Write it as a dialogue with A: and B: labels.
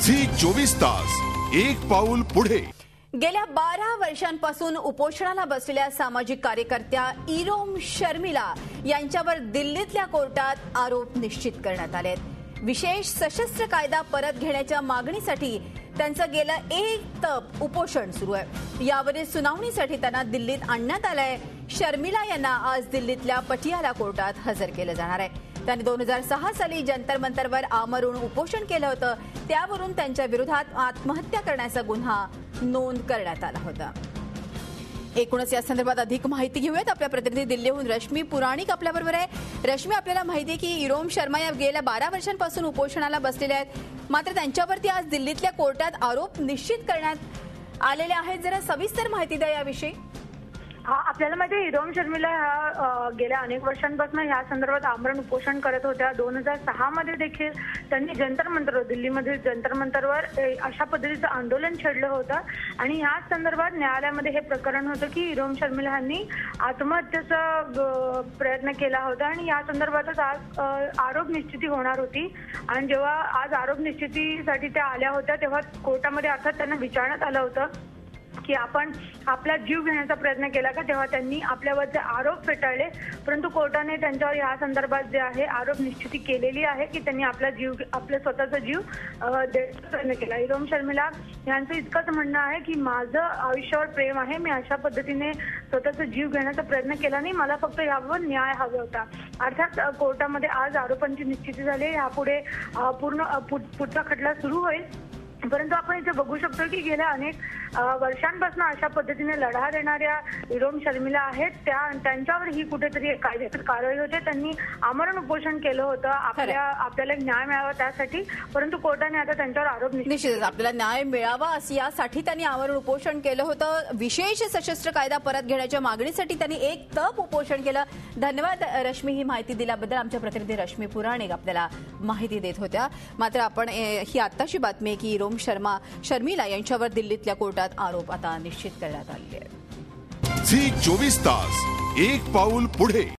A: Zee 24 तास एक पाऊल पुढे।
B: गेल्या 12 वर्षांपासून उपोषणाला बसलेल्या सामाजिक कार्यकर्त्या इरोम शर्मिला यांच्यावर दिल्लीतल्या कोर्टात आरोप निश्चित करण्यात आलेत। विशेष सशस्त्र कायदा परत घेण्याच्या मागणीसाठी त्यांचं गेलं एक तप उपोषण सुरू आहे। यावरील सुनावणीसाठी त्यांना दिल्लीत आणण्यात आलंय। शर्मिला यांना आज दिल्लीतल्या पटियाला कोर्टात हजर केलं जाणार आहे। त्यांनी 2006 साली जंतर मंतरवर आमरण उपोषण केलं होतं। त्यावरून त्यांच्या विरोधात आत्महत्या करण्याचा गुन्हा नोंद करण्यात आला होता। एकूणच या संदर्भात अधिक माहिती घेऊयात। आपल्या प्रतिनिधी दिल्लीहून रश्मी पुराणिक आपल्याबरोबर आहे। रश्मी, आपल्याला माहिती आहे की इरोम शर्मा या गेल्या 12 वर्षांपासून उपोषणाला बसलेल्या आहेत, मात्र त्यांच्यावरती आज दिल्लीतल्या कोर्टात आरोप निश्चित करण्यात आलेले आहेत। जरा सविस्तर माहिती द्या याविषयी।
C: आपल्याला माहिती आहे इरोम शर्मिला ह्या गेल्या अनेक वर्षांपासून या संदर्भात आमरण उपोषण करत होत्या। 2006 मध्ये देखील त्यांनी जंतर मंतरवर दिल्लीमधील जंतर मंतरवर अशा पद्धतीचं आंदोलन छेडलं होतं आणि या संदर्भात न्यायालयामध्ये हे प्रकरण होतं की इरोम शर्मिला यांनी आत्महत्येचा प्रयत्न केला होता आणि या संदर्भातच आज आरोप निश्चिती होणार होती। आणि जेव्हा आज आरोप निश्चितीसाठी त्या आल्या होत्या तेव्हा कोर्टामध्ये अर्थात त्यांना विचारण्यात आलं होतं की आपण आपला जीव घेण्याचा प्रयत्न केला का, तेव्हा त्यांनी आपल्यावरचे आरोप फेटाळले। परंतु कोर्टाने त्यांच्यावर या संदर्भात जे आहे आरोप निश्चिती केलेली आहे की त्यांनी आपला स्वतःचा जीव देण्याचा प्रयत्न केला। इरोम शर्मिला यांचं इतकंच म्हणणं आहे की माझं आयुष्यावर प्रेम आहे, मी अशा पद्धतीने स्वतःचा जीव घेण्याचा प्रयत्न केला नाही, मला फक्त यावर न्याय हवा होता। अर्थात कोर्टामध्ये आज आरोपांची निश्चिती झाली। यापुढे पुढचा खटला सुरू होईल। परंतु आपण इथे बघू शकतो की गेल्या अनेक वर्षांपासून अशा पद्धतीने लढा देणाऱ्या इरोम शर्मिला आहेत, त्यांच्यावर ही कुठेतरी कायदेशीर कारवाई होते। त्यांनी आमरण उपोषण केलं होतं आपल्याला न्याय मिळावा त्यासाठी, परंतु कोर्टाने आता त्यांच्यावर आरोप
B: निश्चितच आपल्याला न्याय मिळावा यासाठी त्यांनी आमरण उपोषण केलं होतं। विशेष सशस्त्र कायदा परत घेण्याच्या मागणीसाठी त्यांनी एक तप उपोषण केलं। धन्यवाद रश्मी, ही माहिती दिल्याबद्दल। आमच्या प्रतिनिधी रश्मी पुराणिक आपल्याला माहिती देत होत्या। मात्र आपण ही आत्ताची बातमी आहे की इरोम शर्मिला यांच्यावर दिल्लीतल्या कोर्टात आरोप आता निश्चित करण्यात आले आहेत।
A: झी 24 तास एक पाऊल पुढे।